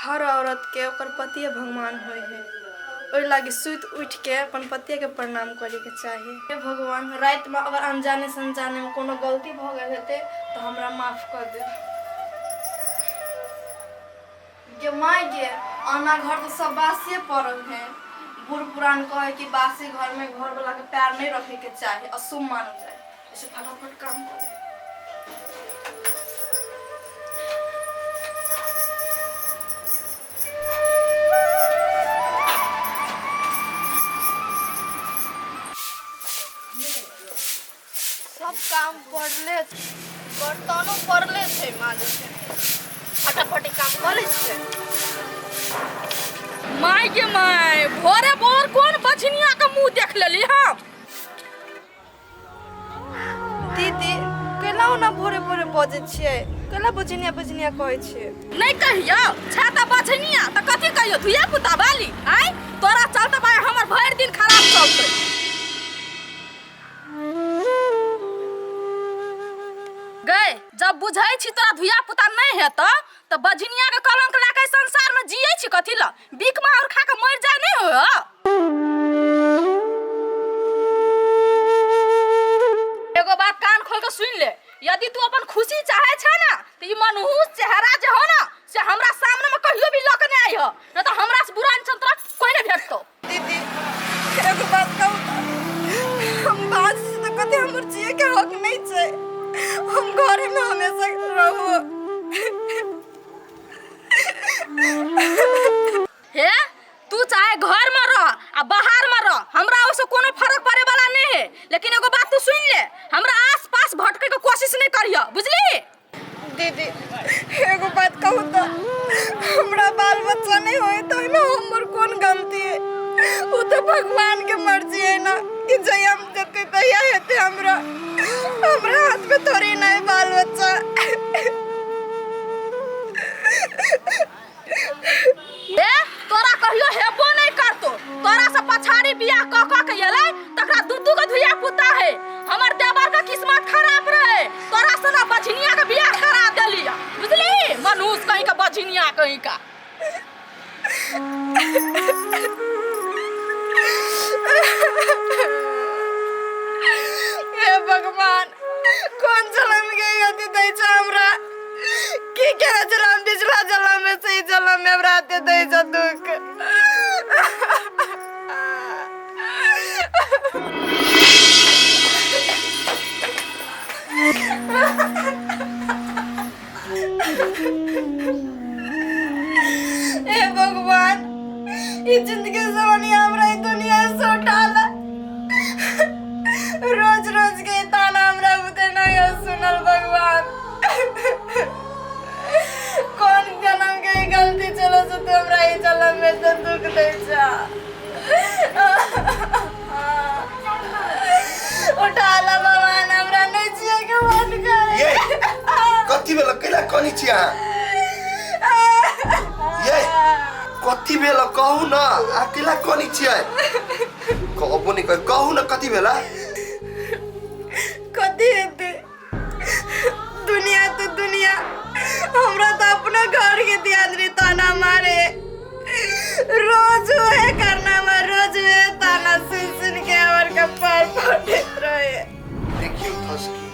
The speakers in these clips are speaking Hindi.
हर औरत के ओकर पति भगवान होय है। ओहि लागी सुत उठ के अपन पति के प्रणाम करे के चाहिए। हे भगवान, रात में अगर अनजाने से अनजाने में कोनो गलती भ गए हेते तो हमरा माफ कर दे। गे माय गे, आना घर तो सब बासिए पड़ल है। बूढ़ पुरान कहे कि बासी घर में घर वाला के पैर नहीं रखे के चाहिए, अशुभ मानल जाए। ऐसे फटाफट काम करे। सब काम पड़ले, बर्तनों पड़ले छे माजे छे, फटाफट काम करे छे। माय गे माय, भोरे भोर कौन बछनिया के मुंह देख लेली हम? दीदी केला ना भोरे भोरे बजे छिए, केला बजनिया बजनिया कहे छिए। नहीं कहियो छाता बछनिया त कथि कहियो धुया पुता बाली आई? तोरा चलते भाई हमर भर दिन खराब चलते। गए जब बुझाई छी तोरा धुया पुता नहीं है तो बजनिया के कलंक लाके संसार में जियै छी कथि ल? बीक में और खा के मर जाए नहीं हो? एगो बात कान खोल के सुन ले, यदि तू अपन खुशी चाहे छ ना तो ई मनहूस चेहरा जे हो ना से हमरा सामने में कहियो भी लक नहीं आई हो, न तो हमरा से बुरा चंद्र कोई नहीं भेटतो। दीदी एगो बात कहू, हम बात से तो कते हमर जिए के हक नहीं छै। हम घर में हमेशा रहू। हे तू चाहे घर में रह आ बाहर में रह, हमरा ओसे कोनो फर्क पड़े वाला नहीं है। लेकिन एगो बात तू सुन ले, हमरा आस-पास भटके के कोशिश नहीं करियो, बुझली? दीदी एगो बात कहू तो, हमरा बाल बच्चा नहीं होए तो ना हमर कौन गलती है? वो तो भगवान के मर्जी है ना कि जय हम देते तैया हेते। हमरा हाथ में थोड़ी ना है बाल बच्चा। ए तोरा कहियो हेबो नहीं करतो, तोरा से पछाड़ी बियाह क के एलै तकरा दू के धुइया पुता है। हमर देवर का किस्मत खराब रहे, तोरा से ना बछनिया के बियाह करा देली, बुझली? मनहूस कहीं का बछनिया कहीं का। हे भगवान, कौन जन्म के गति दै छ हमरा? की केना जन्म पिछला जन्म में से जन्म में हमरा ते दै छ दुख। हे भगवान, ये जिंदगी जवानी हमरा ई दुनिया से उठाला। रोज रोज के ताना हमरा बुते नहीं सुनल भगवान। कौन जन्म के गलती चलो से तो हमरा ई जन्म में से दुख दे जा। उठाला भगवान, हमरा नहीं जिए के मन करे। ये कथि बेला केला कनी छिया? ये कथि बेला कहू ना, अकेला कनी छिया? कहबो नहीं कहू ना कथि बेला? कथी हेते? दुनिया तो दुनिया, हमरा तो अपना घर के ध्यान रे ताना मारे। रोज है करना में, रोज है ताना सुन सुन के हमर कपार फटे रहे। देखियो थसकी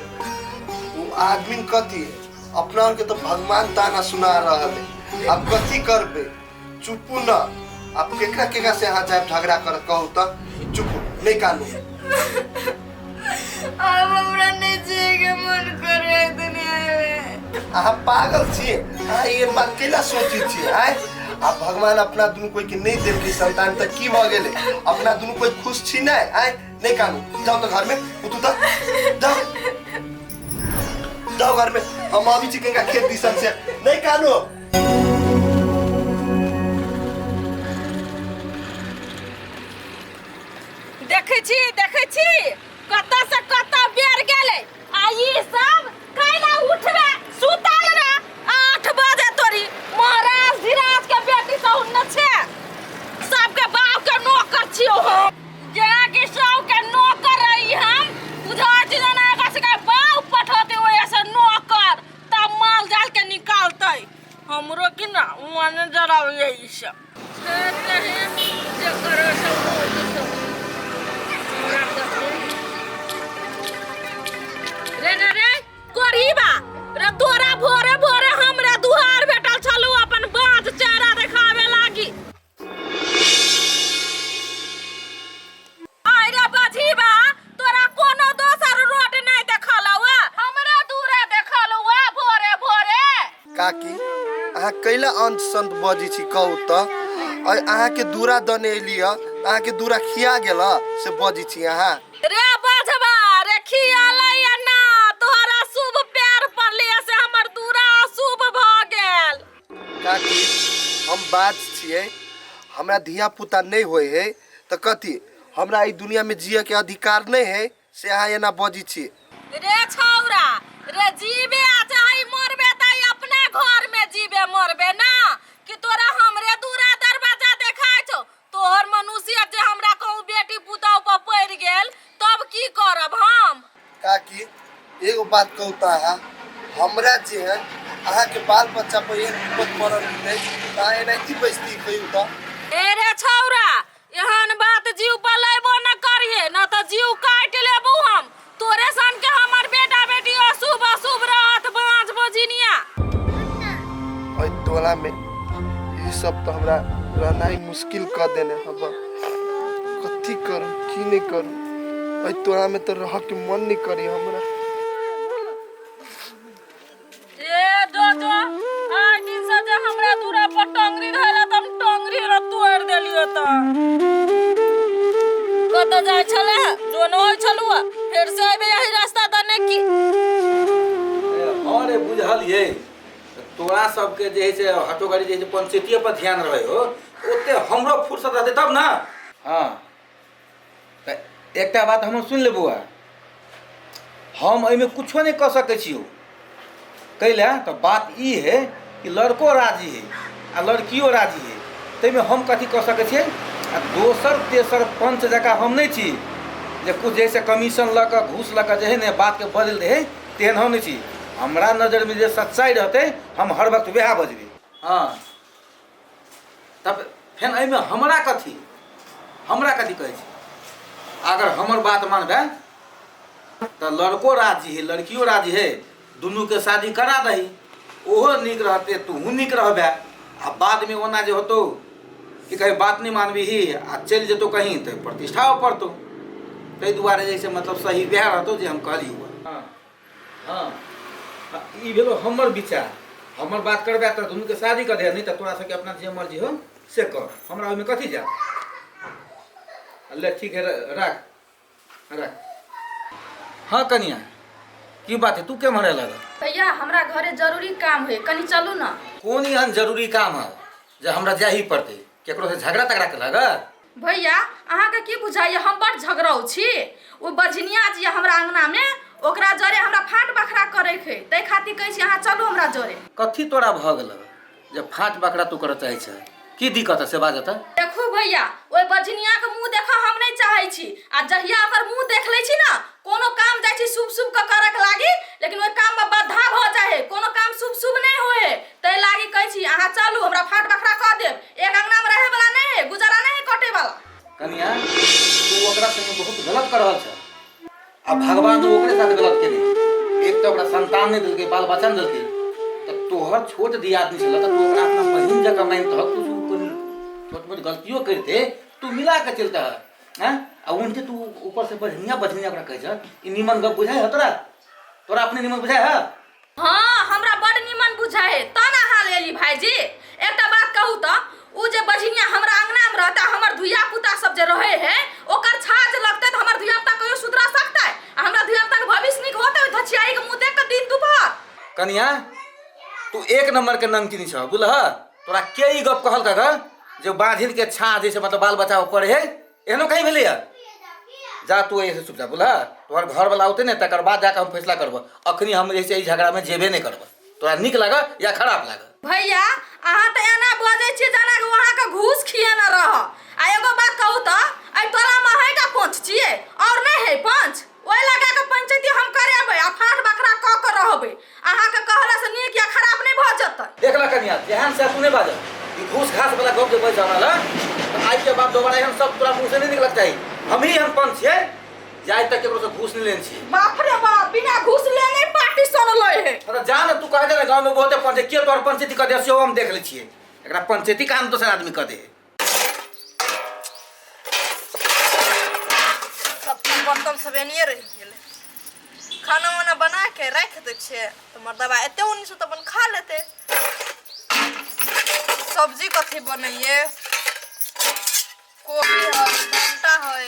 वो आदमी कथि अपना और के तो भगवान ताना सुना रहल है। अब कथि करबे? चुपू ना। अब केकरा से यहाँ जाए झगड़ा कर कहू तो चुपू नहीं कानू। अब हमरा नहीं जिए के मन करे दुनिया में। आहा पागल छी? ये बात केला सोची छी? अब भगवान अपना दुनु कोई के नहीं देलकै संतान त की भ गेले? अपना दुनु कोई खुश छी नहीं? नहीं कानू, जाओ तो घर में उतू तो जाओ जाओ घर में। हम अभी चिकन का खेत दिसन से नहीं कानू। देखे छी कत्ता से कत्ता बेर गेले। आ ई सब कैला उठबे सुतल रे 8 बजे तोरी महाराज धीराज के बेटी सब न छे। सबके बाप के नौकर छियो हम, जेना कि सब के नौकर रही हम। बुझा छी ना का से बाप पठोते ओए से नौकर तब माल जाल के निकालतै। हमरो कि ना माने जरा काकी अहाँ कैला अंत संत बजी छी कहू तो अहाँ के दूरा दने एलिया अहाँ के दूरा खिया गेला से बजी छी अहाँ रे बाजबा रे खियालै या ना तोहरा शुभ प्यार पड़लिए से हमर दूरा अशुभ भ गेल। काकी हम बात छिए हमरा धिया पुता नहीं होए है तो कथी हमरा ई दुनिया में जिए के अधिकार नहीं है से अहाँ एना बजी छी। रे छौरा रे जीबे आ चाहे मरबे त अपने घर में जीबे मरबे ना कि तोरा हमरे दूरा दरवाजा देखाय छौ तोहर मनुष्य जे हमरा कहूं बेटी पुतौ पर पड़ गेल तब की करब हम। काकी एगो बात कहू तो अहाँ हमरा जे है अहाँ के बाल बच्चा पर एक विपद पड़ल है तो अहाँ एना की बेइज्जती कहू तो। ए रे छौरा एहन बात जीव पर लेबो न करिए न तो जीव काट लेबू हम तोरे सन के हमर बेटा बेटी अशुभ अशुभ रहत बाँझ बजिनिया। ओइ टोला में ई सब तो हमरा रहना ही मुश्किल कर देने अब कथी करूं की नहीं करूं ओइ टोला में तो रह के मन नहीं करी हमरा। ए जो आज दिन से जे हमरा दूरा पर टंगरी धैला त हम टंगरी र तोड़ देलियो त कत जाय छले जो न होय छलुआ फिर से आबे यही रास्ता दने की। अरे बुझलिए तोरा सबके जे है से हटो गाड़ी जे है से पंचायतीय पर ध्यान रहे हो ओते हमरो फुर्सत रहते तब ना। हाँ तो एकटा बात हम सुन ले बुआ हम एहिमे कुछो नहीं कर सके छियो कैला तो बात ई है कि लड़को राजी है आ लड़कियों राजी है तैमे हम कथी कर सके छिए आ दोसर तेसर पंच जगह हम नहीं छी जे कुछ जैसे कमीशन लऽ कऽ घूस लऽ कऽ जे है ने बात के बदल दे तेहन हम नहीं छी। हमरा नजर में जे सच्चाई रहते हम हर वक्त वह बजबे। हाँ तब फिर एहिमे हमरा कथी कहै छी अगर हमर बात मानबे तो लड़को राजी है लड़कियों राजी है दुनू के शादी करा दही ओहो निक रहते तू निक रहबे आ बाद में ओना जे होतो कि कहीं बात नहीं मानबी ही आ चल जेतो कहीं तो प्रतिष्ठा पड़तो ताहि दुआरे जैसे मतलब सही वह रहतो जे हम कहली हुआ। हाँ हाँ ई भेलो हमर विचार हमर बात करबे तो दुनू के शादी कर दे नहीं तो तोरा सबके अपना जे मर्जी हो से कर हमरा ओहिमे कथी जा। ले ठीक है रख। हाँ कनिया की बात है तू के मरे लगा भैया हमरा घरे जरूरी काम है कनी चलू ना। कौन एहन जरूरी काम है जे हमरा जाही पड़ते केकरो से झगड़ा तगड़ा के लगा। भैया अहाँ के की बुझाइए हम बड़ झगड़ाऊ छी ओ बझनिया जी हमरा अंगना में ओकरा जरे हमरा फाट बखरा करे के तै खातिर कहै छी अहाँ चलू हमरा जरे। कथी तोरा भ गेल जब फाट बकरा तू कर चाहे छ की दिक्कत है से बाजत। देखू भैया ओइ बझनिया के मुंह देखा हम नहीं चाहै छी आ जहिया ओकर मुंह देख लै छी ना कोनो काम जाइ छी शुभ के करक लागी लेकिन ओइ काम में बाधा भ जाए कोनो काम शुभ नहीं होए तै लागी कहै छी अहाँ चलू हमरा फाट बखरा क देब एक अंगना में रहे वाला नहीं है गुजारा नहीं कटे वाला। कनिया तू ओकरा संगे बहुत गलत कर रहल छ आ भगवान तो ओकरे साथ गलत केले एक तो ओकरा संतान नहीं देलकै बाल बच्चा नहीं देलकै तो तोहर छोट दी आदमी छल तो ओकरा अपना बहिन जका मान तो तू छोट मोट गलतियों करते तू मिला के चलता है आ उनके तू ऊपर से बजनिया ओकरा कहै छ ई निमन गप बुझाय ह तोरा अपने निमन बुझाय ह। हाँ हमरा बड़ निमन बुझाए है त ना हाल एली भाईजी एकटा बात कहू त उ जे बझनिया हमरा अंगना में रहता हमर धुइया पुता सब जे रहे है ओकर छाज लगते त हमर धुइया पुता कहियो सुधरा सकता है हमरा धुइया पुता के भविष्य निक होते धचियाई के मुंह देख के दिन दुपहर। कनिया तू एक नंबर के नमकीनी छ बुझल तोरा के ई गप कहल का जो बांझिल के छा जैसे मतलब बाल बच्चा पड़े है एहनो कहीं भेलै जा तू ऐसे चुपचाप बोला तोहर घर वाला होते ने तकर बाद जाकर हम फैसला करब अखनी हम जैसे ई झगड़ा में जेबे नहीं करब तोरा निक लगा या खराब लगा। भैया अहाँ त एना बजै छी जना के वहां के घूस खिए न रह आ एगो बात कहू त आई तोरा में हैटा पंच छिए और नहीं है पंच ओइ लगा के पंचायती हम करेबै आ फाट बकरा क के रहबै अहाँ के कहला से नीक या खराब नहीं भ जतै। देख ल कनिया ध्यान से तू नहीं बाज ई घूस घास वाला गप जे बज हमरा तो आज के बाद दोबारा हम सब तोरा मुंह से नहीं निकलक चाहिए हम ही हम पंच छिए जाय तक केकरो से घूस नहीं लेन छी। बाप रे बाप बिना घूस लेने पार्टी सन लय है मतलब जान तू कह दे गांव में बहुते पंच के तोर पंचायती कर दे से हम देख ले छिए एकरा पंचायती काम दोसर आदमी कर दे। सब बर्तन सब एनिए रह गेले खाना वाना बना के रख दे छे तो मर्दबा एते उन्नीस तो अपन खा लेते सब्जी कथी बनैये? कोबी है, भंटा है।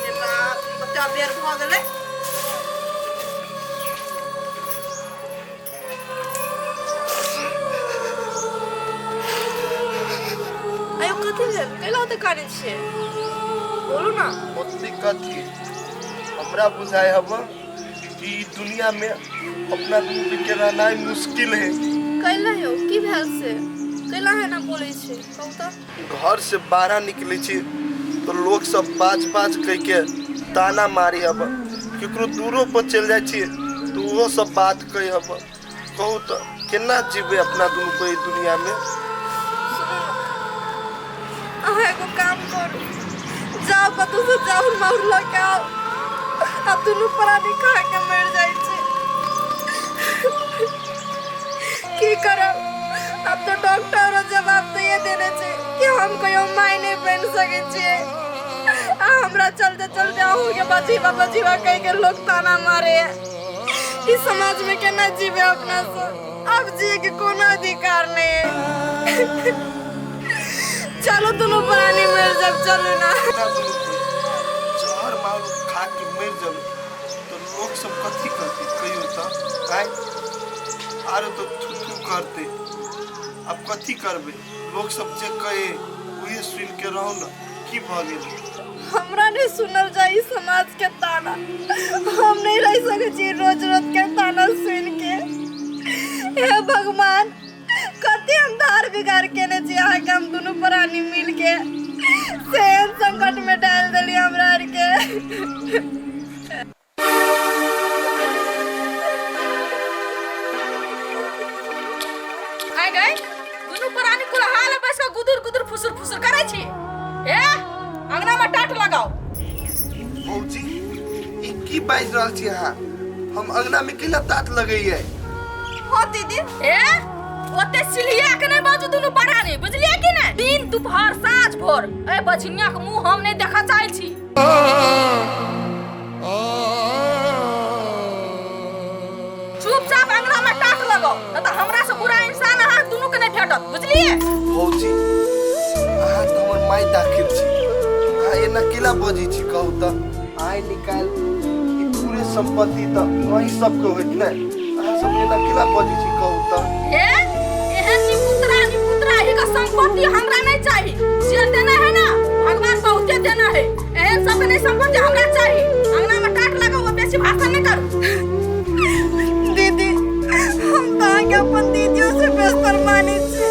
ये बात कते बेर भ गेलै। आयो कथी भेल? कैला त काने छियै? बोलू ना। ओतनी कथी हमरा बुझाए हब कि दुनिया में अपना दूर के रहना मुश्किल है। कैला हो की भेल से? कैला है ना बोलै छै? कहू त। घर से बाहर निकले छी तो लोग सब बाज बाज कह के ताना मारी हब। केकरो दूरो पर चल जाए छी तो वो सब बात कही हब। कहू तो केना जीवे अपना दुनू को ई दुनिया में? अहाँ एगो काम करू, जाओ कतौ से चाउर माउर लऽ के आओ। अब दुनू प्राणी खा के मर जाइ छै। की करब? अब तो डॉक्टर जवाब दिए देने छै कि हम कहियो माय नहीं बन सके छियै। आ हमरा चलते चलते आहू के बजीवा कह के लोग ताना मारे। इस समाज में केना जीवे अपना से? अब जिए के कोनो अधिकार नहीं है। चलो दोनों प्राणी मर जब चलो ना। जहर मार खा के मर जब तो लोग सब कथी करते कहियो त आय आरो तो थू करते। अब कथी करबे? लोग सब जे कहे वही सुन के रहो ना। की भ गेल? हमरा नहीं सुनल जाई समाज के ताना। हम नहीं रह सके छी रोज रोज के ताना सुन के। हे भगवान, कते हम धार बिगाड़ के ने छी आके हम दोनों प्राणी मिल के सेहन संकट में डाल देली हमरा आर के। आइ गई दुनू प्राणी कुल हाल बस के गुदुर गुदुर फुसुर फुसुर करै छी। ए अंगना में टाट लगाओ। भौजी ई की बाज रहल छी अहाँ? हम अंगना में केला तात लगैयै? हो दीदी। ए ओते सिलिया के नहीं बाजू दुनू प्राणी, बुझलिए कि नहीं? दिन दोपहर साँझ भोर ए बछिनिया के मुंह हम नहीं देखा चाहै छी। चुपचाप अंगना में टाट लगाओ, न तो हमरा से बुरा इंसान अहाँ दुनू के नहीं भेटत, बुझलिए? भौजी अहाँ तो हमर माय दाखिल छी। अहाँ एना केला बजी छी? कहू त आइ निकाल ई पूरे संपत्ति त वही सबके होइत नै। अहाँ सब एना केला बजी छी? कहू त ए एहन निपुत्रा ही का संपत्ति हमरा नहीं चाहिए। जे देना है ना भगवान बहुते देना है। एहन सब नहीं संपत्ति हमरा चाहिए। अंगना में टाट लगाओ, बेसी भाषण नहीं करू। दीदी, हम तो आगे अपन दीदियों से बेहतर मानी छी।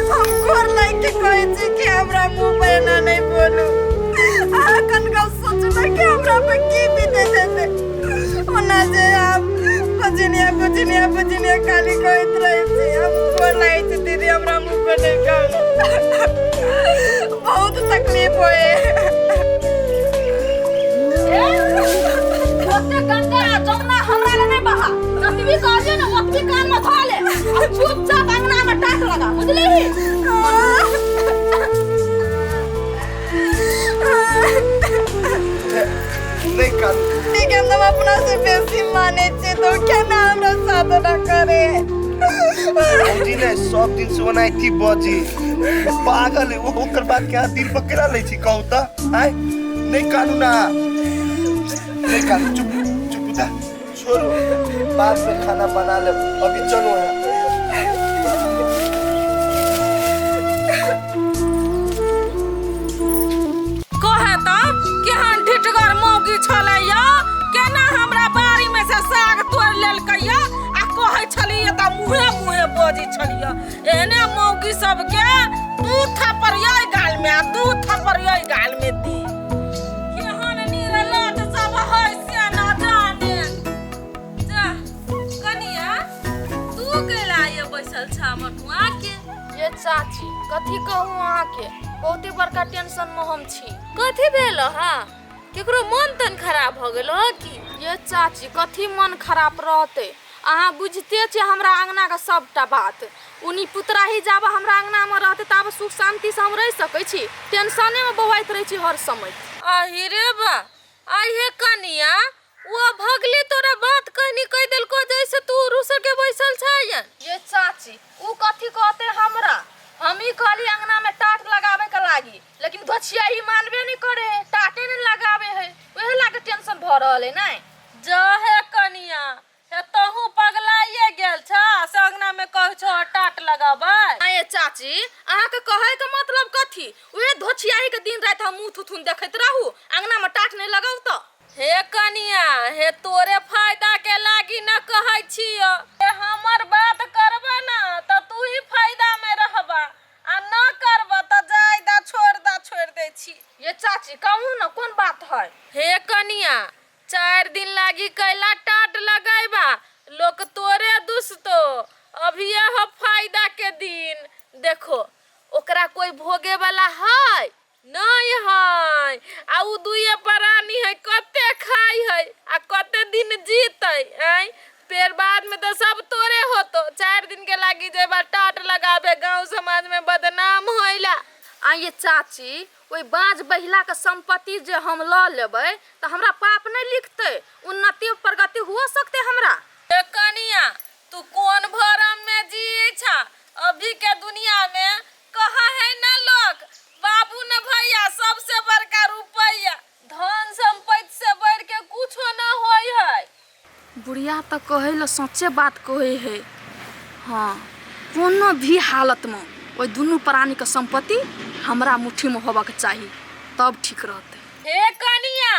हम घर लाइक के कहे छी कि हमरा मुंह पे ना नहीं बोलू। आ कनका सोचना कि हमरा पे की बीते देते। ओना जे आप बजनिया खाली कहत रहे छी। हम घर लाई छी दीदी, हमरा मुंह पे नहीं कहू। बहुत तकलीफ होए। ओते गंगा जमुना हमरा ले नहीं बहा। जतबी कहजे ना ओतबी कान में धो ले। अब चुपचाप अंगना में टाट लगा, बुझली? नहीं कर। ठीक है, हम अपना से बेसी माने छे तो क्या ना हमरा साथ ना करे। भौजी ने सब दिन से ओना थी बजी। पागल है वो। ओकर बाद क्या दिल पर केला लै छी? कहू त आय नहीं कानू ना। नहीं कानू। चुप चुप दा छोड़ो, बाद में खाना बना ले। अभी चलो है। कहे तो केहन ढिठगर मौगी छलैया, केना हमरा बाड़ी में से साग तोड़ लेलकैया आ कहे छलिए त मुहे बजी छलिए। एने मौगी सबके दू थप्पड़िया गाल में आ दू थप्पड़िया गाल में दी। केहन निरलत सब है से ना जाने। जा कनिया तू केला ये बैसल छा मटुआ के? ये चाची कथी कहूँ अहाँ के, बहुते बड़का टेंशन में हम छी। कथी भेल हा? केकरो मन तन खराब हो गेल हो की? ये चाची कथी मन खराब रहते? अहाँ बुझते छी हमरा अंगना का सबटा बात। उनी पुतरा ही जाब हमरा अंगना में रहते तब सुख शांति से हम रह सकै छी। टेंशने में बौआइत रह छी हर समय। अहि रे बा, अहि कनिया वो भगली तोरा बात कहनी कह देलको जैसे तू रूसर के बैसल छायन। ये चाची ऊ कथी कहते हमरा, हम ही कहली अंगना में टाट लगावे के लागी, लेकिन धोछिया ही मानबे नहीं करे, टाटे नहीं लगावे है, वही लागे टेंशन भ रहल है। नहीं जा है कनिया, हे तहू पगलाइए गेल छ, से अंगना में कह छ टाट लगाबै। आये चाची अहाँ के कहे के मतलब कथी, वही धोछिया ही के दिन रात हम मुंह थुथुन देखत रहू, अंगना में टाट नहीं लगाऊ तो। हे कनिया, हे तोरे फायदा के लागी न कहै छियो, हमर बात करबा ना त तू ही फायदा में रहबा, आ न करबा त जायदा छोड़ दे छी। ये चाची कहू ना कौन बात है। हे कनिया, 4 दिन लागी कैला टाट लगाइबा, लोग तोरे दुस्तो, अभी हो फायदा के दिन। देखो ओकरा कोई भोगे वाला है नहीं है, आ उ दुए प्राणी है, कते खाई है आ कते दिन जीतै हैं। फिर बाद में तो सब तोरे होतो, 4 दिन के लागी जेबा टाट लगाबे, गांव समाज में बदनाम होइला। आ ये चाची वही बाज बहिला के संपत्ति जे हम ल लेबै तो हमरा पाप नहीं लिखते, उन्नति प्रगति हो सकते हमरा। ए कनिया, तू कौन भरम में जी छा? अभी के दुनिया में कहा है ना लोग, बाबू न भैया सबसे बड़का रुपया, धन संपत्ति से बढ़ के कुछो न होई है। बुढ़िया तो कहे ला सच्चे बात कहे है। हाँ, कोनो भी हालत में वही दोनों प्राणी के संपत्ति हमरा मुट्ठी में होबा के चाहिए, तब ठीक रहते। हे कनिया,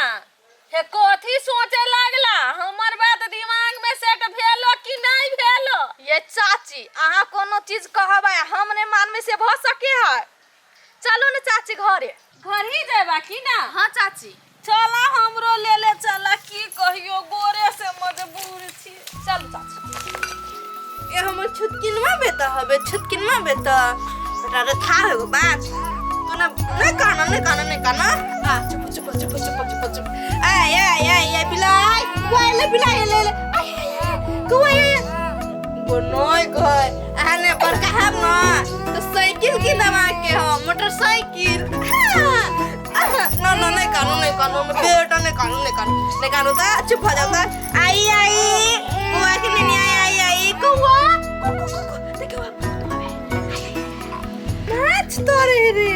हे कथी सोचे लागला, हमर बात दिमाग में सेट भेलो कि नहीं भेलो? ये चाची अहाँ कोनो चीज कहबा हम नहीं मानने से भ सके है। चलो न चाची घरे। घर ही जेबा कि ना? हाँ चाची चला हमरो ले ले चला, की कहियो गोरे से मजबूर छी। चल चाची। ये हमर छुटकिनवा बेटा हबे, छुटकिनवा बेटा बेटा रे था हो बात तो ना नहीं काना आ चुप ए बिलाई कोई ले बिलाई ले कोई बनोय कोई आने पर कहब ना तो साइकिल की दवा के हो, मोटरसाइकिल ना नहीं कानो बेटा नहीं कानो तो चुप हो जाता। आई कोई के नहीं आई कौवा देखो नाच तोरे रे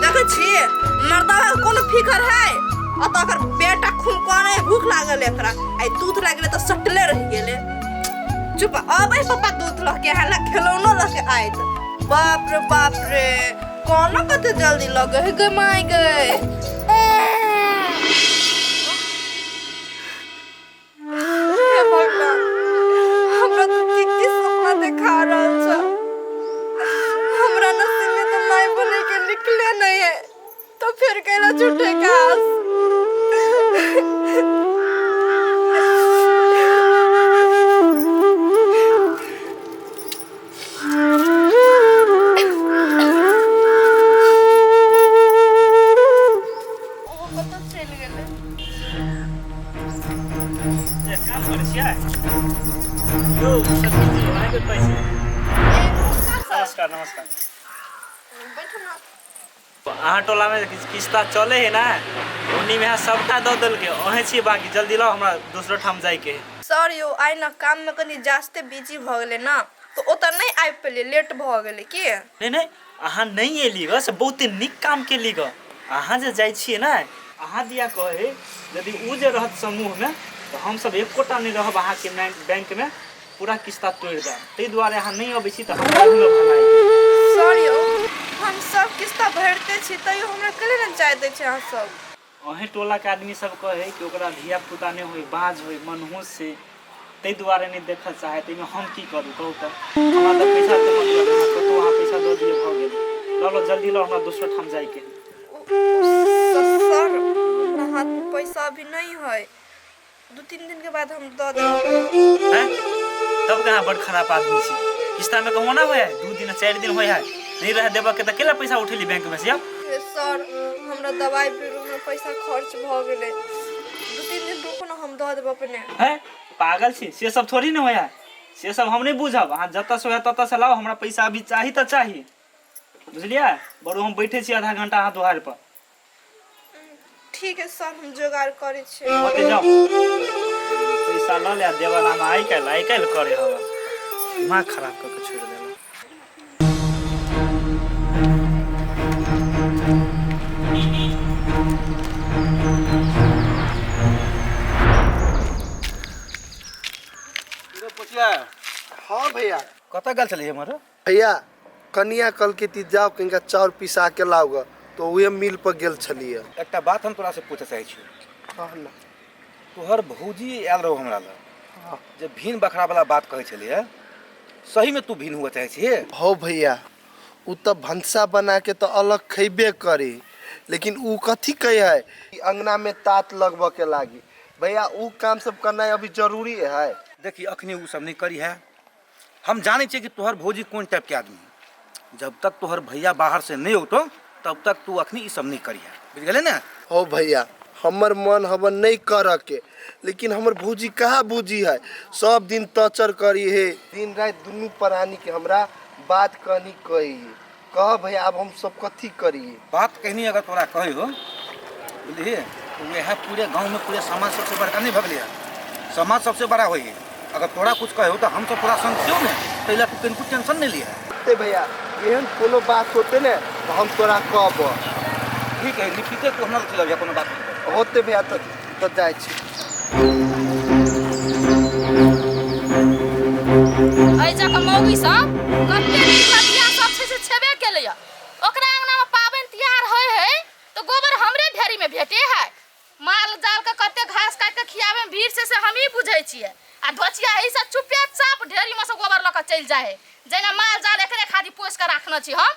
देखै छी मर्दा कोनो फिकर है, अत अगर बेटा खून कोने भूख लागल एकरा, आई दूध लागले तो सटले रह गेले। चुप अबे पापा दूध लके हला खिलौनो लके आइत। बाप रे कोनो कते जल्दी लगे है गे माय गए। हे भगवान, हमरा तो की सपना देखा रहल छ, हमरा नसीब में तो माय बने के निकले नहीं है, तो फिर कहला झूठे घास। नमस्कार। अहाँ टोला में किस्ता चले है ना, उन्हीं में सबटा दो दल के अहे छी, बाकी जल्दी लाओ, हमरा दूसरो ठाम जाए के। सर यो आई ना काम में कनी जास्ते बिजी भ गेले ना, तो ओत नहीं आइ पेले, लेट भ गेले की। नहीं अहाँ नहीं एली ग, से बहुते निक काम के ली ग। अहाँ जे जाय छिए ना, अहाँ दिया कहे यदि उ जे रहत समूह में तो हम सब एकोटा नहीं रहब, अहाँ के बैंक में पूरा किस्ता तोड़ द, तै दुआरे अहाँ नहीं अबै छी त हमरा में भलाई। सर यो हम सब किस्ता भरते छी, तैयो हमरा कले न चाह दे छी अहाँ सब। अहे टोला के आदमी सब कहे कि ओकरा धिया पुता नहीं होई, बाज होई, मनहूस से, तै दुआरे नहीं देखल चाहे। तै में हम की करू कहू त? हमरा त पैसा के मतलब है, कतो अहाँ पैसा द दिए भ गेल। लो जल्दी लो, हमरा दूसरा ठाम जाए के। सर हमरा हाथ में पैसा अभी नहीं है, 2-3 दिन के बाद हम द देब। हैं? तब कहाँ बड़ खराब आदमी छी, किस्ता में कहू ना होय, 2 दिन 4 दिन होय है, नहीं रह देबा के त केला पैसा उठेली बैंक में से। अब सर हमरा दवाई बीरो में पैसा खर्च भ गेले, 2-3 दिन रुको ना, हम द देब अपने। हैं? पागल छी, से सब थोड़ी न होय है, से सब हम नहीं बुझब। अहाँ जत से होय तत से लाओ, हमरा पैसा अभी चाही त चाही, बुझलिए? बड़ो हम बैठे छी आधा घंटा हाथ दुआर पर। ठीक है सर हम जोगाड़ करे छे। ओते जाओ पैसा ल ले देवाना में आई काल करे हवा दिमाग खराब करके छोड़ देला। हाँ भैया। कत गल चलिए हमारे भैया कनिया कल के ती जाओ कहीं चाउर पिसा के लाओ तो वही मिल पर गेल छलिए। एक बात हम तोरा से पूछे चाहे छी। हाँ ना तोहर भौजी आयल रहो हमरा लग हाँ। जे भीन बखरा वाला बात कहे छलिए सही में तू भीन हुआ चाहे छी? हो भैया उ तो भंसा बना के तो अलग खैबे करे लेकिन उ कथी कहे है कि अंगना में तात लगब के लागी। भैया उ काम सब करना अभी जरूरी है। देखिए अखनी उ सब नहीं करी है। हम जाने छे कि तोहर भौजी कौन टाइप के आदमी है। जब तक तोहर भैया बाहर से नहीं होतो तब तक तू अखनी ई सब नहीं करी है, बुझ गले ना? हो भैया हमर मन हवन नहीं कर के लेकिन हमर भौजी कहाँ बूझी है। सब दिन टॉर्चर करी है दिन रात दुनू प्राणी के हमरा बात कहनी कही कह भैया अब हम सब कथी करिए। बात कहनी अगर तोरा कहे हो बुझलिए तो वह पूरे गांव में पूरे समाज सबसे बड़का नहीं भगले है। समाज सबसे बड़ा होई है। अगर तोरा कुछ कहे हो तो हम सब पूरा संग क्यों नहीं तैला तू कहीं कुछ टेंशन नहीं लिया ते भैया एहन कोनो बात होते ने तो हम तोरा कहब। ठीक है लिखिते को हमरा चल जा कोनो बात नहीं होते भैया तो जाए छी। ऐ जका मौगी सब कते नीक लगिया सब से छेबे केले ओकरा अंगना में पाबन तैयार होय है तो गोबर हमरे ढेरी में भेटे है। माल जाल के कते घास काट के खियावे में भीड़ से हम ही बुझै छिए आ धोचिया ई सब चुपे चाप ढेरी में से गोबर ल के चल जाए है। जेना माल जाल एकरे खादी पोस के राखना छी हम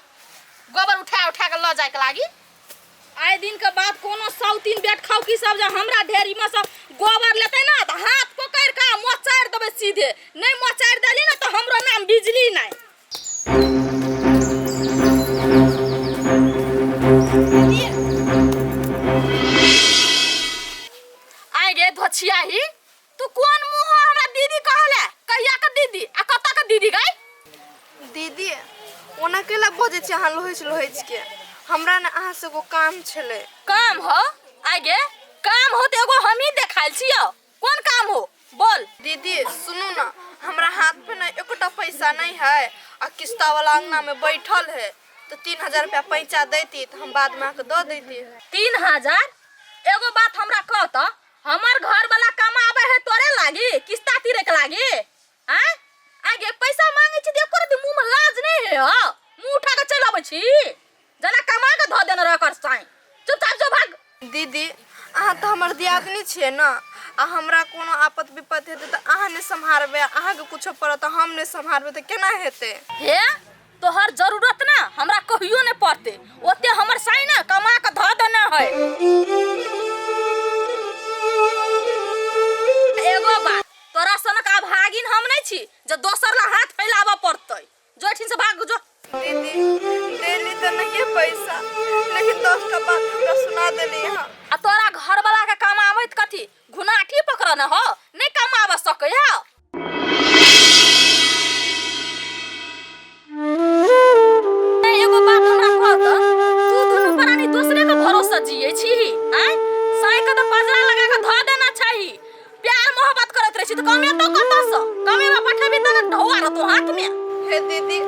गोबर उठा के ल जाए के लागी। आए दिन के बाद कोनो 100-3 बेट खाऊ की सब जे हमरा ढेरी में सब गोबर लेते ना तो हाथ पकड़ के मोचार देबे सीधे नहीं मोचार देली ना तो हमरो नाम बिजली नहीं। आए गे धोचिया ही तू कौन मुंह हमरा दीदी कहले कहिया के दीदी आ कता के दीदी गई? दीदी ओना केला बजे छे अहाँ लोहेच के हमरा ने अहाँ से को काम छले। काम हो आगे काम हो तो एगो हम ही देखाइल छियो कौन काम हो बोल। दीदी सुनू ना हमरा हाथ पे ना एकोटा पैसा नहीं है आ किस्ता वाला अंगना में बैठल है तो 3000 रुपया पैसा देती तो हम बाद में आके दे देती। 3000 एगो बात हमरा कह तो हमर घर वाला कमावे है तोरे लागी किस्ता तीरे के लागी हैं? आगे पैसा मांगे छी देखो रे मुंह में लाज नहीं है हो मुंह उठा के चल आबै छी जना कमा के ध देना रकर साई चुपचाप जो भाग। दीदी अहाँ तो हमर दियादनी छिए ना आ हमरा कोनो आपत विपत हेते तो अहाँ ने संभारबे अहाँ के कुछो पड़त तो हम ने संभारबे तो केना हेते? हे तोहर जरूरत ना हमरा कहियो ने पड़ते ओते हमर साई ना कमा के ध देना है। एगो बात तोरा सनक भागिन हम नहीं छी जे दोसर ला हाथ फैलावा पड़तै जो ठिन से भाग जो। दीदी देली तो नहीं पैसा लेकिन 10टा बात हमरा सुना देली हां आ तोरा घर वाला के कमावत कथी घुनाठी पकड़ना हो नहीं कमावा सकै है। एगो बात हमरा कह त तू दुनु प्राणी दूसरे के भरोसा जियै छी आय साई के तो पजरा लगा के ध देना चाहिए। प्यार मोहब्बत करत रही छी तो कमे तो कतस कमे में पठेबी त ढौआ रह तो हाथ में। हे दीदी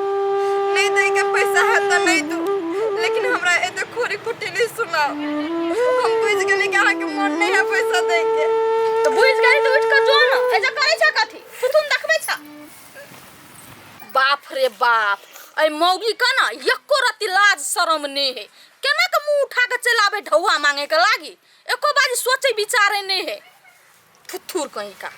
नहीं दे के पैसा है तो नहीं दू लेकिन हमरा एते खोरी कुटिली सुनाओ हम बुझ गेली कि अहाँ के मन नहीं है पैसा दे के तो बुझ गई तो उठ के जो न एजा करे छ कथी तुम देखबे छ। बाप रे बाप ए मौगी का ना एको रति लाज शरम नहीं है केना के मुंह उठा के चलावे ढौआ मांगे के लागी एको बाजी सोचे विचारे नहीं है थुथुर कहीं का।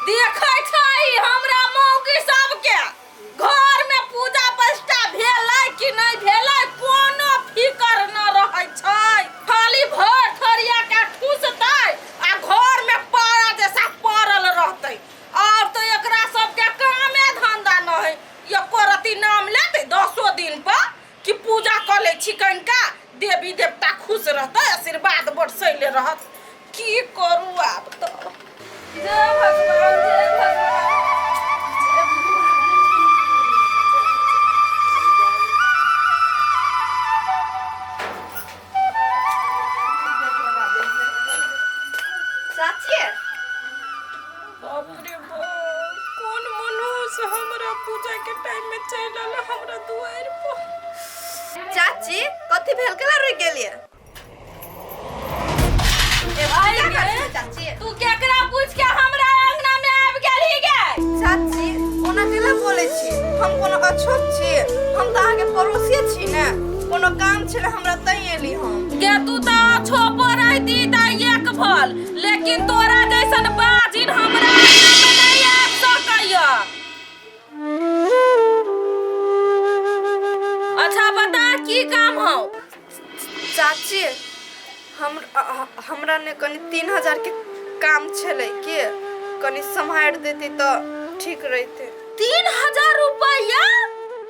देखै छै हमरा मौगी सब के घर में पूजा प्रतिष्ठा भेलै कि नहीं भेलै कोनो फिकर न रहै छै खाली भर थरिया के ठूसतै आ घर में पारा जैसा पड़ल रहतै और तो एकरा सब के कामे धंधा न है एको रति नाम लेतै 10 दिन पर कि पूजा कर ले छी कनका देवी देवता खुश रहतै आशीर्वाद बरसैले रहत की करू आब तो जय भगवान जय भगवान। चाची कथी भेल केला रुक गेलिए चाची तू केकरा पूछ के हमरा अंगना में आब गेली गे? चाची कोना केला बोले छी हम कोनो अछोत छी हम त आगे पड़ोसी छी ने कोनो काम छले हमरा तई एली हम गे तू त छोपो रहती त एक भल लेकिन तोरा जैसन बाजिन हमरा अंगना में नहीं आब सकैया। अच्छा बता की काम हो? चाची हमरा ने कनी 3000 के काम छले के कनी संभाल देती तो ठीक रहते। 3000 रुपया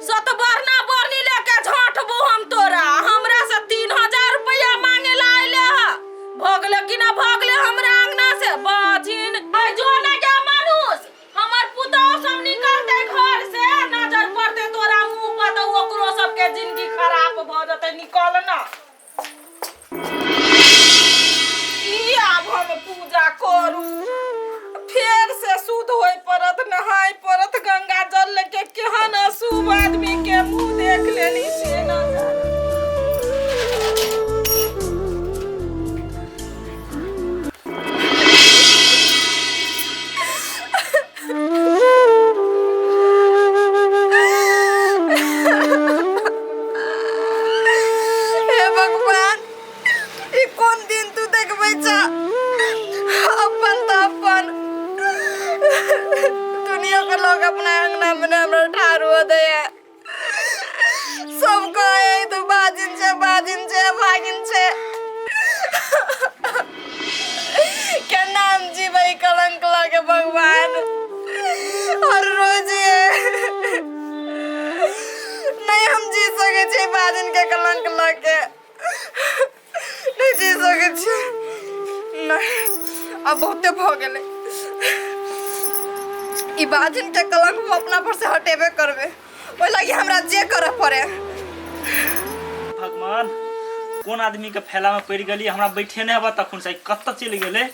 सतबरना बरनी लेके झांटबो हम तोरा हमरा से 3000 रुपया मांगे ला आइले ह भगले कि ना भगले हमरा अंगना से बाजिन आई जो ना क्या मानुस हमर पुतौ सब निकलते घर से नजर पड़ते तोरा मुंह पर तो ओकरो सबके जिंदगी खराब भ जते निकल ना ई आब हम पूजा करू फेर से शुद्ध होय परत नहाय परत गंगा जल लेके केहन अशुभ आदमी के मुंह देख लेली से ना जाने। हे भगवान ई कोन दिन तू देखबै छा अपन त अपन दुनिया के लोग अपना अंगना में हमरा ठारो दे सब कहे तो बाजिन छे भागिन छे के नाम जी भाई कलंक लागे भगवान हर रोज ये नहीं हम जी सके छे बाजिन के कलंक लागे नहीं जी सके छे नहीं अब बहुते भ गेले ई बाजिन के कलंक हम अपना पर से हटेबे करबे ओइ लागि हमरा जे करे पड़े। भगवान कौन आदमी के फैला में पड़ गली हमरा बैठे नहीं हवा तखन से कत चल गेले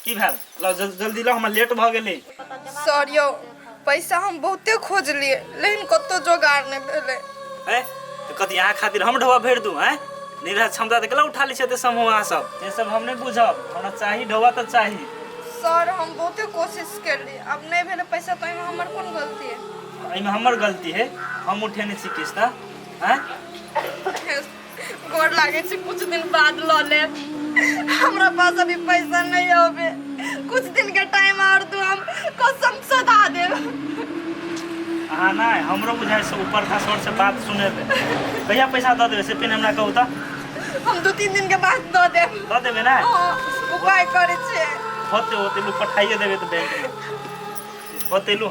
की भेल लो जल्दी लो हमरा लेट भ गेले। सॉरी पैसा हम बहुते खोज लिए लेकिन कतो जोगाड़ नहीं भेले। ए तो कथि यहाँ खातिर हम ढोवा भेड़ दू हैं निरा क्षमता देखला उठा ली छते समूह सब ये सब हम नहीं बुझब हमरा चाहिए ढोवा तो चाहिए। सर हम बहुते कोशिश कर लिए अब नहीं भेले पैसा तो हमर कौन गलती है? एमे हमर गलती है हम उठे नहीं छी किस्ता हैं गोड़ लागे छी कुछ दिन बाद ल ले हमरा पास अभी पैसा नहीं होबे कुछ दिन के टाइम और तू हम कसम सदा दे। हाँ ना हमरो बुझाए से ऊपर था सर से बात सुने पे कहिया पैसा दे देबे से पेन हमरा कहू त हम 2-3 दिन के बाद दे देबे ना उपाय करे छे होते लू पठाइए देबे तो बैंक में होते लू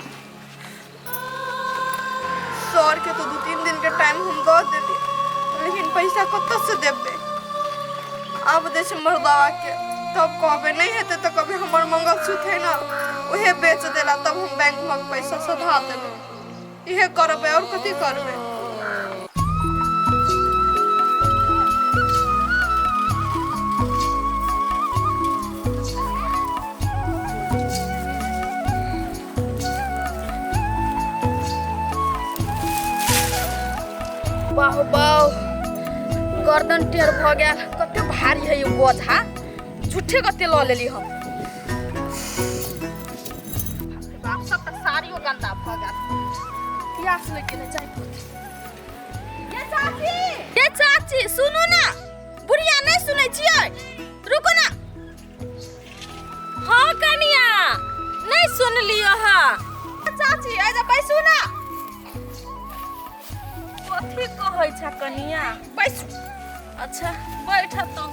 सर के तो 2-3 दिन के टाइम हम दे देली लेकिन पैसा कत से देबे अब देश मर्दावा के तब कहबे नहीं हेते तो कभी हमर मंगलसूत्र है ना ओहे बेच देला तब हम बैंक में पैसा सधा देबे इहे करबे और कथि करबे। वाह वाह गर्दन टेढ़ भ गया कते भारी है ये बोझा झूठे कते ल लेली हम बाप सब तक साड़ियो गंदा भ गया प्यास लग गेले जाय ये चाची सुनो ना बुढ़िया नहीं सुनै छियै रुको ना हां कनिया नहीं सुन लियो हां चाची आजा बैसू ना कथी कहै छ कनिया बैसू अच्छा बैठ तो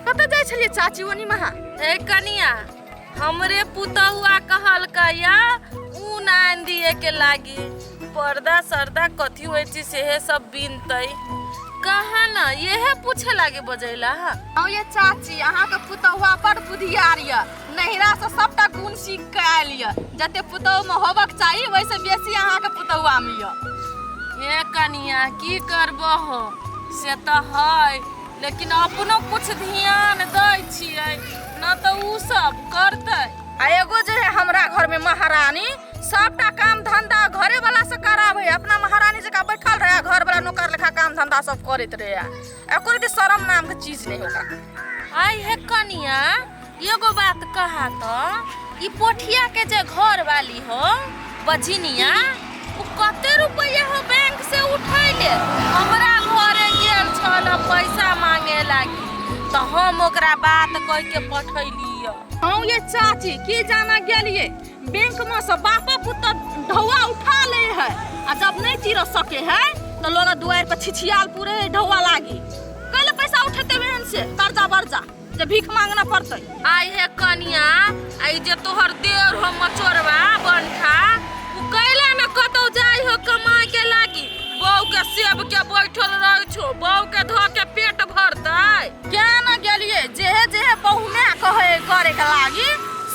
कत जाय छलिए चाची ओनी महा ए कनिया हमरे पुतहुआ कहल कया ऊन आन दिए के लागी पर्दा सरदा कथी होय छी सेहे सब बिनतै कहा ना येहे पूछे लागे बजैला हां ये चाची अहाँ के पुतहुआ पर बुधियार य नहिरा से सबटा गुण सीख के आइल य जते पुतहु में होबक चाहिए वैसे बेसी अहाँ के पुतहुआ में य ये कनिया की करबो हो से त है लेकिन अपनो कुछ ध्यान दै छियै न त उ सब करतै आ एगो जे है हमरा घर में महारानी सबटा काम धंधा घरे वाला से कराबै धंधा सब करत रहे एको रति शर्म नाम के चीज नहीं होगा। आई है कनिया एगो बात कहा तो ई पोठिया के जे घर वाली हो बजिनिया उ कते रुपया हो बैंक से उठैले हमरा घरे गेल छल पैसा मांगे लागी तो हम ओकरा बात कह के पठैलिए। हम ये चाची की जाना गेलिए बैंक में से बापा पुत्र ढौआ उठा ले है आ जब नहीं चिर सके है तो लोना दुआर पर छिछियाल पूरे ढौआ लागी कल पैसा उठेते बहन से कर्जा बर्जा जे भीख मांगना पड़ते। आई है कनिया आई जे तोहर देर हो मचोरवा बनखा उ कैला न कतौ जाई हो कमाई के लागी बहू के सेब के बैठल रह छो बहू के धो के पेट भरतै क्या न गेलिए जेहे जेहे बहू ने कहे करे के लागी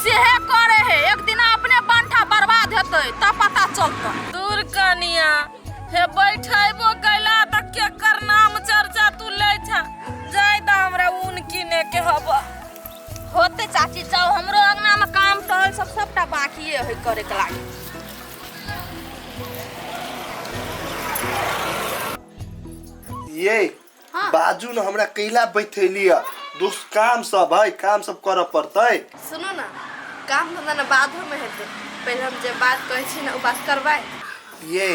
सेहे करे है एक दिन अपने बनठा बर्बाद हेतै तब पता चलतै। दूर कनिया हे बैठैबो कैला त के कर नाम चर्चा तू ले छ जाय द हमरा ऊन किने के हब होते चाची जाओ हमरो अंगना में काम टहल सब सबटा बाकी है करे के लागी। ये बाजू न हमरा कैला बैठेलिया दोस्त काम सब है काम सब करे पड़तै। सुनो ना काम धंधा ना बाद में हेतै पहले हम जे बात कहै छी ना उ बात करबै। ये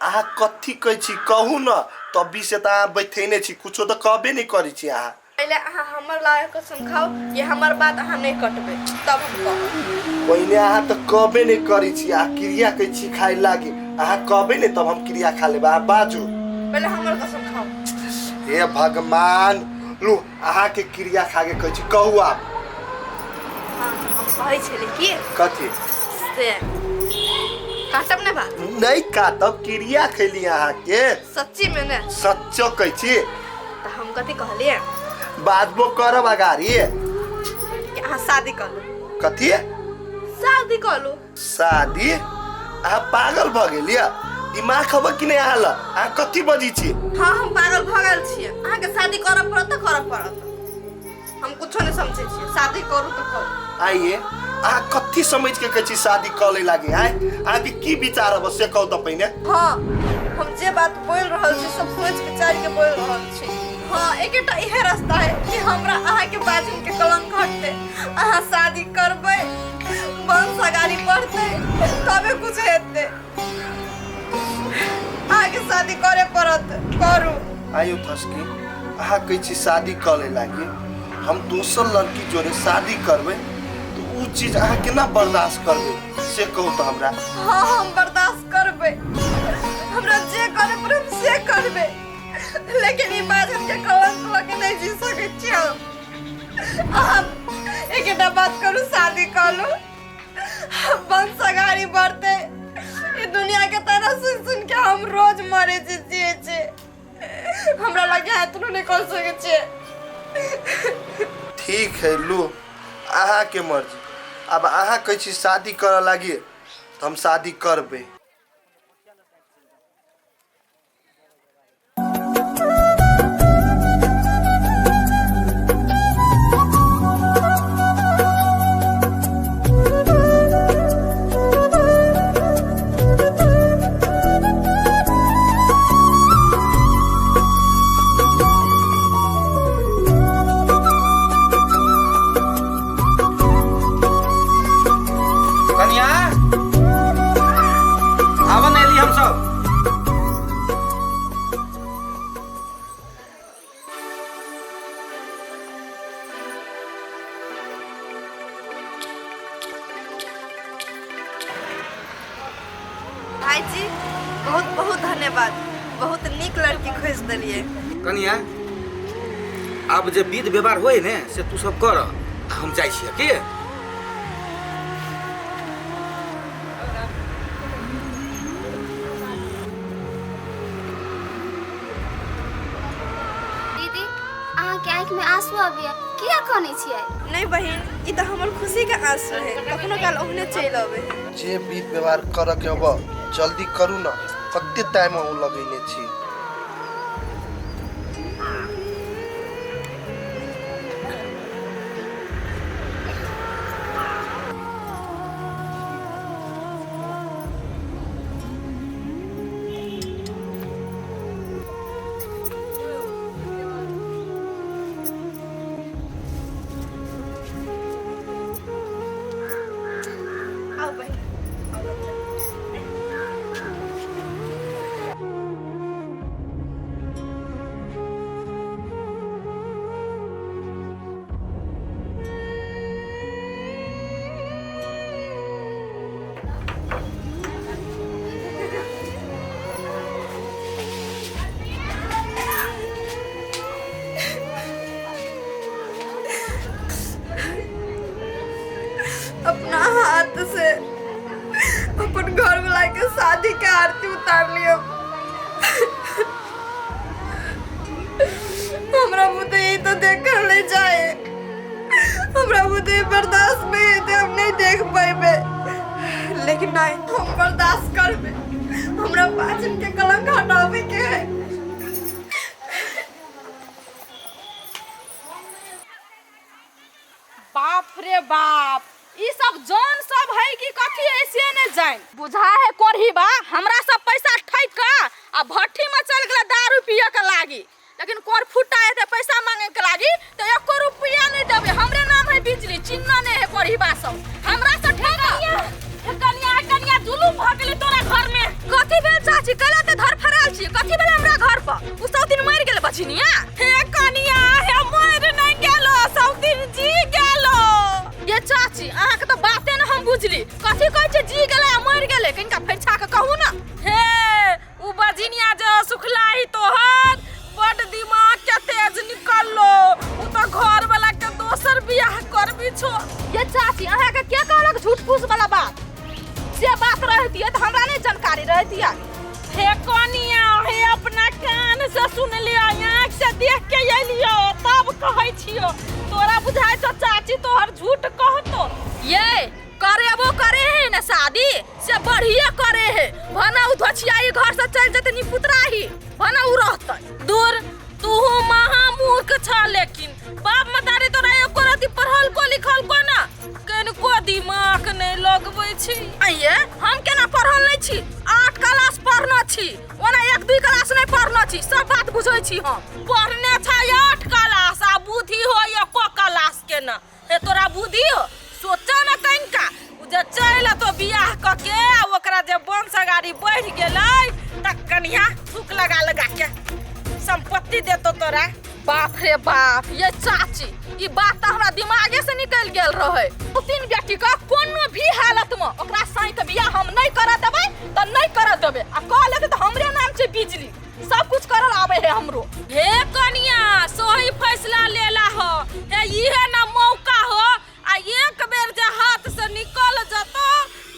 अहाँ कथी कहै छी कहू न तभी से त अहाँ बैठेने छी कुछो त कहबे नहीं करै छी अहाँ। पहले अहाँ हमर लायक कसम खाओ ये हमर बात अहाँ नहीं कटबै तब हम कहब। पहले अहाँ त कहबे नहीं करै छी अहाँ क्रिया कहै छी खाए लागी अहाँ कहबे नहीं तब हम क्रिया खा लेब अहाँ बाजू पहले हमर कसम खाओ। हे भगवान लू अहाँ के क्रिया खा के कहै छी कहू आप। हाँ हम कहै छली की कथी से काटब ने बात नहीं काटब क्रिया खैली अहाँ के सच्ची में ने सच्चो कहै छी त हम कथी कहलिए बाजबो करब अगाड़ी कि अहाँ शादी कर लो। कथी शादी कर लो। शादी अहाँ पागल भ गेलियै दिमाग खबर कि नहीं अहाँ ल अहाँ कथी बजी छी। हाँ हम पागल भ गेल छियै अहाँ के शादी करब पड़त त करब पड़त हम कुछो नहीं समझे छियै शादी करू त करू। आइए अहाँ कथी समझ के कहै छी शादी करे लागी आइ अहाँ के की विचार अब से कहू त पहिने। हाँ हम जे बात बोल रहल छी सब सोच विचार के बोल रहल छी। हाँ एकेटा इहे रास्ता है कि हमरा अहाँ के बाजन के कलंक हटते अहाँ शादी करबै वंश अगाड़ी बढ़ते तबे कुछ हेतै अहाँ के शादी करे पड़त करू। आइयो थसकी अहाँ कहै छी शादी करे लागी हम दोसर लड़की जोड़े शादी करबै तो उ चीज अहाँ केना बर्दाश्त करबै से कहू त हमरा। हाँ हम बर्दाश्त करबै हमरा जे करे पड़त से करबै लेकिन ई बाजन के कलंक लगे नहीं जी सकै छी हम। अहाँ एकेटा बात करू शादी कर लो वंश अगाड़ी बढ़ते ई दुनिया के तरह सुन सुन के हम रोज मरे छी जिए छी हमरा लगे हाथ नहीं कर सकै छी। ठीक है लू अहाँ के मर्जी अब अहाँ कहै छी शादी करे लागी तो हम शादी करबै। कनिया आवन एली हम सब भाई जी बहुत बहुत धन्यवाद बहुत नीक लड़की खोज दिलिए। कनिया अब जे विध व्यवहार होय ने से तू सब कर हम जाइ छियै की। दीदी अहाँ के आँख में आंसू आबैया किया कनै छियै। नहीं बहन ई तो हमर खुशी का आंसू है कखनो काल ओहने चल आवे है। जे विध व्यवहार कर के अब जल्दी करू ना कते टाइम हम लगैने छी। बर्दाश्त नहीं है तो हम नहीं देख पाएबे, लेकिन नहीं हम बर्दाश्त करबे। हमरा पाचन के कलंक हटावे के है। बाप रे बाप, ई सब जौन सब है कि कथी ऐसे न जान बुझा है कोरही बा। हमरा सब पैसा ठैक का आ भट्ठी में चल गेल दारू पिए के लागी, लेकिन कोर फुटा है पैसा मांगे के लागी तो 1 रुपया नहीं देबे। हमरे नाम है बिजली, चिन्ह नहीं है कोरही बा सब। हमरा से कनिया जुलूम भ गेलै तोरा घर में। कथी भेल चाची, कला ते धर फराल छी, कथी भेल हमरा घर पर? उ सब दिन मर गेल बचिनिया। हे कनिया हे मर नहीं गेलो, सब दिन जी गेलो। ये चाची अहाँ के तो बाते न हम बुझली, कथी कहै छै जी गेलै आ मर गेलै? कनिका फैछा के कहू ना। हे उ बजिनिया जो सुखलाई तोहर बड दिमाग के तेज निकललो। उ तो घर वाला के दोसर बियाह करबी छो। ये चाची अहाँ के के कहलक झूठ फूस वाला बात? से बात रहती है तो हमरा नहीं जानकारी रहती है। हे कनिया हे अपना कान से सुन लियो, आँख से देख के एलियो तब कहै छियो। तोरा बुझाय तो चाची तोहर झूठ कहतो। ये करेबो करे है ना शादी से बढ़िया करे है। भना उ धछियाई घर से चल जते नी पुतराही, भना उ रहतै दूर। तू महा मूर्ख छ, लेकिन बाप मतारी तोरा एको रति पढ़ल को लिखल को ना कनको दिमाग नहीं लगबै छी। आइए हम केना पढ़ल नहीं छी, 8 क्लास पढ़ना छी, ओना 1-2 क्लास नहीं पढ़ना छी, सब बात बुझै छी हम। पढ़ने छ 8 क्लास आ बुद्धि हो 1 क्लास के ना। हे तोरा बुद्धि हो सोचा न कनिका उ जे चल तो बियाह क के ओकरा जे वंश गाड़ी बढ़ गेलै त कनिया थूक लगा के संपत्ति देतो तोरा। बाप रे बाप, ये चाची ई बात त हमरा दिमागे से निकल गेल रहे। 2-3 बेटी का कोनो भी हालत में ओकरा साई के बियाह हम नहीं करा देबै त नहीं करा देबै। आ कह लेते त हमरे नाम छै बिजली, सब कुछ करल आवे है हमरो। हे कनिया सही फैसला लेला हो, हे इहे ना मौका हो। आ एक बेर जे हाथ से निकल जतो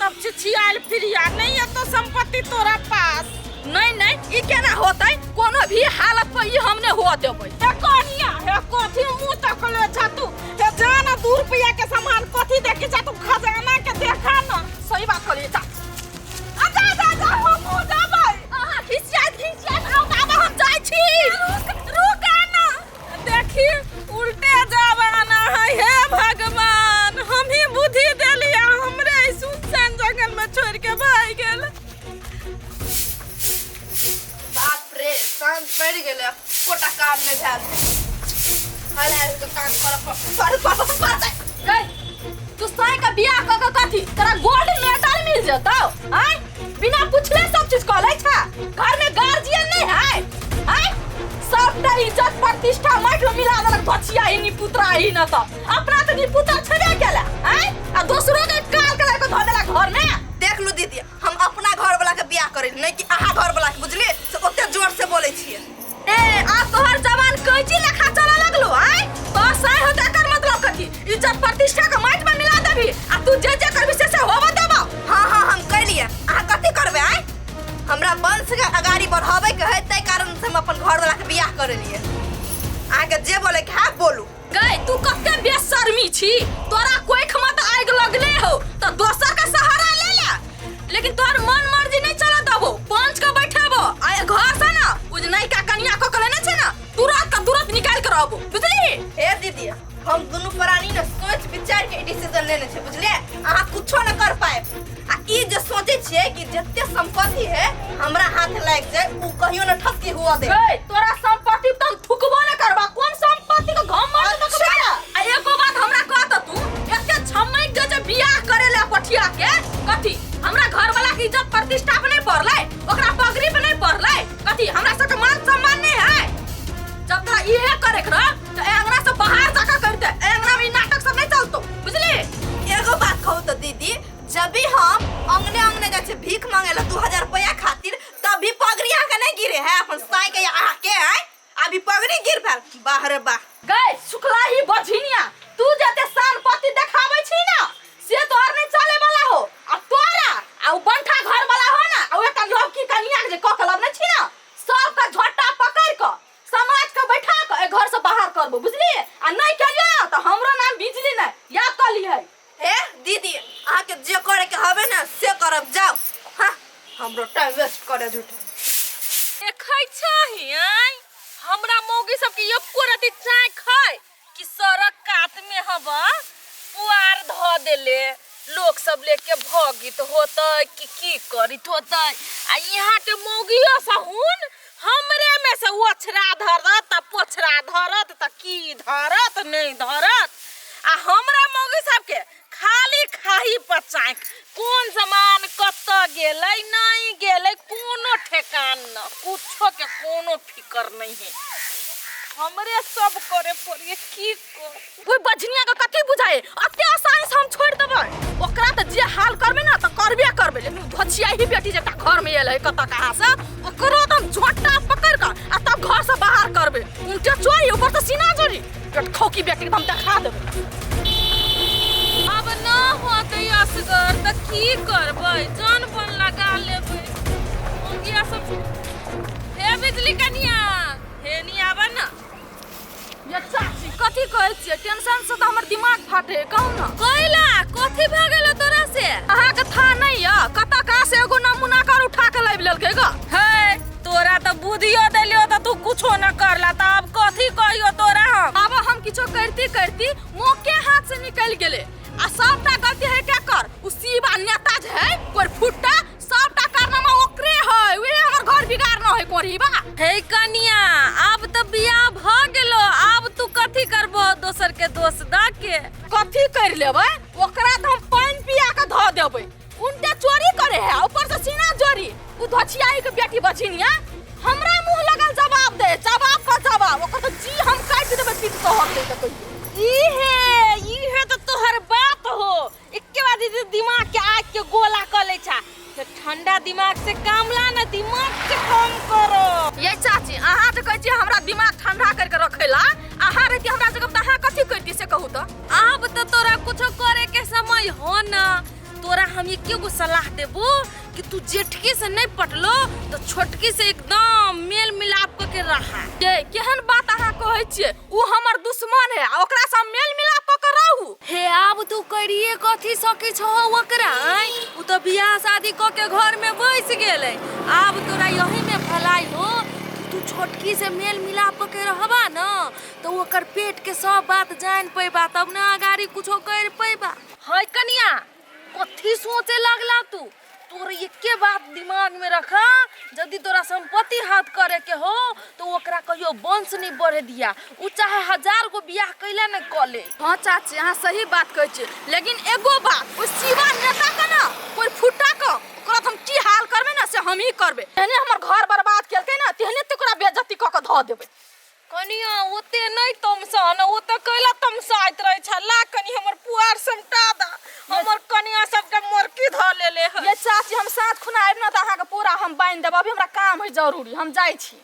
तब छिछियाल फिरिया नहीं है तो संपत्ति तोरा पास। नहीं ई केना होतै, कोनो भी हालत पर ई हमने हो देबै। हे कनिया हे कथी मुंह तकले छतु, हे जाना 2 रुपया के सामान कथी देखे छतु, खजाना के देखा ना। सही बात कहली चा। जा हम जाबै। अहाँ खिसिया आउ हम जाय छी। रुक ना, देखी उल्टे जमाना है। हे भगवान हम ही बुद्धि देलिया, हमरे सुनसान जंगल में छोड़ के भाग गेल। बाप रे काम पड़ गेले, कोटा काम में भेल। हले तो काम कर तू साई का बियाह क के कथी तोरा गोल्ड मेडल मिल जतौ? आय बिना पूछले सब चीज क लै छ। घर में गार्जियन नहीं है। आय सब त इज्जत प्रतिष्ठा माइट में मिला देलक, बचिया ही नी पुत्रा ही न त अपना त नी पुत्र छबे केला। आय आ दोसरो के काल के क ध देला घर में। देख लू दीदी, हम अपना घर वाला के बियाह करे नहीं कि आहा घर वाला के, बुझली? से ओते जोर से बोले छिए। ए आ तोहर जवान कैची लेखा चला लगलो। आय तो सही होते कर मतलब कथी इज्जत प्रतिष्ठा के माइट में मिला देबी आ तू जे करबी से होबा देबा। हां हम कइलिए, आहा कथी करबे? आय हमरा वंश के अगाड़ी बढ़ावे के है, तै कारण से हम अपन घर वाला के बियाह करे लिए। आगे जे बोले के है बोलू। गई तू कते बेशर्मी छी, तोरा कोई खमत आग लगले हो तो दोसर का सहारा ले ले, लेकिन तोर मन मर्जी नहीं चला दबो। पंच के बैठेबो आय घर से ना उज नहीं का कन्या को कले न छै ना तुरंत निकाल के रहबो, बुझली? हे दीदी हम दोनों प्राणी ने सोच विचार के डिसीजन लेने छे, बुझलिए? आहा कुछो न कर पाए। आ ई जे सोचे छे कि जत्ते संपत्ति है हमरा हाथ लाग जाए उ कहियो न ठसकी हुआ दे। गई तोरा संपत्ति तम थुकबो न करबा। कौन संपत्ति के घम मार न करबा? आ एको बात हमरा कहत तू एते छमई जे बियाह करे ले पठिया के कथी हमरा घर वाला के इज्जत प्रतिष्ठा पे नहीं पड़लै, ओकरा पगड़ी पे नहीं पड़लै, कथी हमरा सब के मान सम्मान नहीं है? जब तोरा इहे करे के रह त अंगना से बाहर जाकर करते, अंगना में नाटक सब नहीं चलतो, बुझली? एगो बात कहू तो दीदी, जब भी हम अंगने जाए छे भीख मांगेला 2000 रुपया खातिर, तब भी पगड़ी आके नहीं गिरे है अपन साई के आहा के। है अभी पगड़ी गिर भेल। बाह रे बाह। गई शुक्ला ही बझिनिया, तू जते संपत्ति देखाबै छी ना से तोर नहीं चले वाला हो। आ तोरा आ बंठा घर वाला हो ना, आ एकटा लड़की कन्या के जे ककलब न छी ना, सबका झोटा पकड़ के समाज के बैठा के घर से बाहर करबो, बुझली? आ नहीं करियो ना तो हमरो नाम बिजली नहीं, याद कर ली है। तारे झूठे। देखै छही हमरा मौगी सबके एको रति चाय खाय कि सड़क कात में हवा पुआर ध देले लोग सब लेके भगित होतै कि की करित होतै आ यहाँ के मौगियो सहुन हमरे में से ओछरा धरत आ पोछरा धरत त की धरत नहीं धरत आ हमरा मौगी सबके खाली खाही पचाक कौन सामान कत गेलै नहीं गेलै कोनो ठेकान न कुछो के कोनो फिकर नहीं है हमरे सब करे पड़िए की कर ओइ बजनिया के कथि बुझाए अते आसानी से हम छोड़ देबै ओकरा त जे हाल करबे ना त करबे करबे लेकिन भछिया ही बेटी जटा घर में एलै कत कहां से ओकरो एकदम झोटा पकड़ के आ तब घर से बाहर करबे उल्टे चोरी ऊपर से सीना जोरी पेट खौकी बेटी के हम देखा देबै अब ना होतै असगर त की करबै जान बन लगा लेबै मंगिया सब हे बिजली कनिया हे नी आबे ना ये चाची कथि कहै छियै टेंशन से त हमर दिमाग फाटे कहू ना कइला कथि भ गेल तोरा से अहा के था नहीं य कता का से एगो नमूना कर उठा के लाइब लेलकै ग हे तोरा त बुधियो देलियो त तू कुछो न करला त अब कथि कहियो तोरा हम किछो करती मोके हाथ से निकल गेले आ सबटा गलती है क्या कर उ शिवा नेता जे है कोर फुट्टा सबटा कारनामा ओकरे है वे हमर घर बिगाड़ना है कोरीबा हे कनिया अब त बियाह भ गेलो अब तू कथि करबो दोसर के दोष द के कथि कर लेबै ओकरा त हम पानी पिया के ध देबै उनटे चोरी करे है ऊपर से सीना जोरी उ धछियाई के बेटी बचिनिया हमरा मुंह लगल जवाब दे जवाब का जवाब ओकर त जी हम काट देबै पीट तो हम दे त इहे तो तोहर बात हो इक्के बाद दिमाग के आग के गोला कर ले छा तो ठंडा दिमाग से काम ला ना दिमाग से काम करो ये चाची अहाँ तो कहै छी हमरा दिमाग ठंडा करके रखेला अहाँ रहती हमरा जगह त अहाँ कथि करती से कहू तो अब तो तोरा कुछो करे के समय हो ना तोरा हम एके गो सलाह देबो कि तू जेठकी से नहीं पटलो तो छोटकी से एकदम मेल मिलाप के रहा ये केहन बात अहाँ कहै छियै उ हमर दुश्मन है ओकरा से मेल मिलाप के रहू हे आब तू करिए कथि सकै छौ ओकरा उ तो बियाह शादी क के घर में बैस गेलै आब तोरा यही में भलाई हो तू छोटकी से मेल मिलाप के रहबा न तो ओकर पेट के सब बात जान पैबा तब न आगारी कुछो कर पैबा है कनिया कथि सोचे लगला तू तोर एके बात दिमाग में रखा यदि तोरा संपत्ति हाथ करे के हो तो ओकरा कहियो वंश नहीं बढ़े दिया उ चाहे 1000 गो बियाह कैला न कले हां चाची अहाँ सही बात कहै छी लेकिन एगो बात उ शिवा नेता का ना कोई फुटा को ओकरा हम की हाल करबे ना से हम ही करबे एने हमर घर बर्बाद केलकै ना तेहने तोरा बेइज्जती क के ध देबे कनिया ओते नहीं तमसा न ओ त कैला तमसाइत रहे छला कनी हमर पुआर समटा दा हमर कनिया सब के मोरकी ध लेले है ये चाची हम साथ खुना आइब न त अहाँ के पूरा हम बांध देब अभी हमरा काम है जरूरी हम जाई छी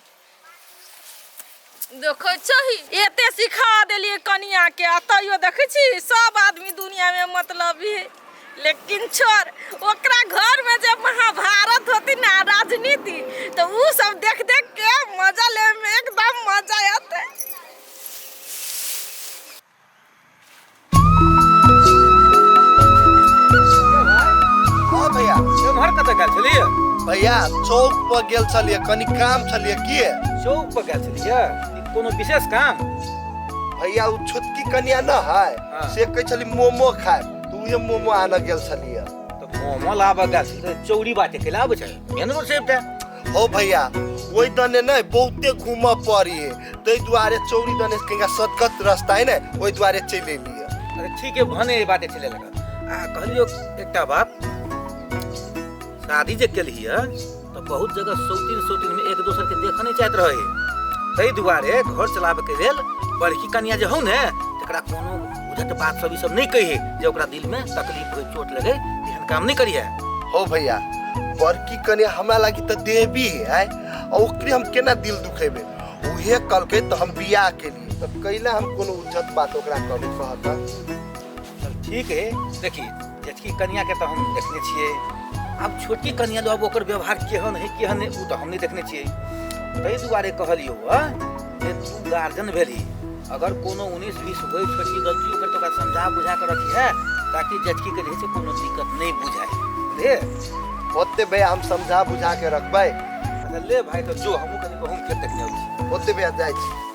देखै छही एते सिखा देलिए कनिया के अतइयो देखै छी सब आदमी दुनिया में मतलबी है लेकिन छोड़ ओकरा घर में जब महाभारत होती ना राजनीति तो उ सब देख देख के मजा ले में एकदम मजा आते हाँ भैया एम्हर कतऽ गेल छलियै भैया चौक पर गेल छलिए कनी काम छलिए किए चौक पर गेल छलियै कोनो विशेष काम भैया उ छोटकी कन्या न है से कहै छली मोमो खाए तू ये मोमो आना गेल छलिए तो मोमो लाबा गेल छलियै चौड़ी बाटे खिलाबै छै मेन रोड सेफ्टा हो भैया ओइ दने नहीं बहुते घूम पड़ी है तै दुआरे चौड़ी दने केगा सदगत रास्ता है ना ओइ दुआरे चले लिए अरे ठीक है भने बाटे चले लगा आ कहलियो एकटा बात शादी जे केली है तो बहुत जगह सौतीन में एक दूसरे के देख नहीं चाहत रहे तै दुआरे घर चलावे के लेल बड़की कन्या जे हो ने तकरा कोनो उधट बात सब नहीं कही जे ओकरा दिल में तकलीफ होई चोट लगे एहन काम नहीं करिए हो भैया बड़की कन्या हमरा लागी त देवी है और ओकरे हम केना दिल दुखेबे उहे कलके तो हम बियाह के लिए तब कैला हम कोनो उज्जत बात ओकरा कहले कहता चल ठीक है देखी जेठकी कन्या के तो हम देखने छिए अब छोटकी कन्या लो अब ओकर व्यवहार केहन है केहन उ तो हम नहीं देखने छिए तै दुआरे कहलियो जे तू गार्जियन भेली अगर कोनो 19-20 होई छोटकी गलती ओकर तो का समझा बुझा के रखी है ताकि जेठकी के लिए से कोनो दिक्कत नहीं बुझाए रे ओते भैया हम समझा बुझा के रखबै अच्छा ले भाई तो जो हमहूँ कनि गहूँम खेत देखने अबै छी। ओते भी जाइ छी।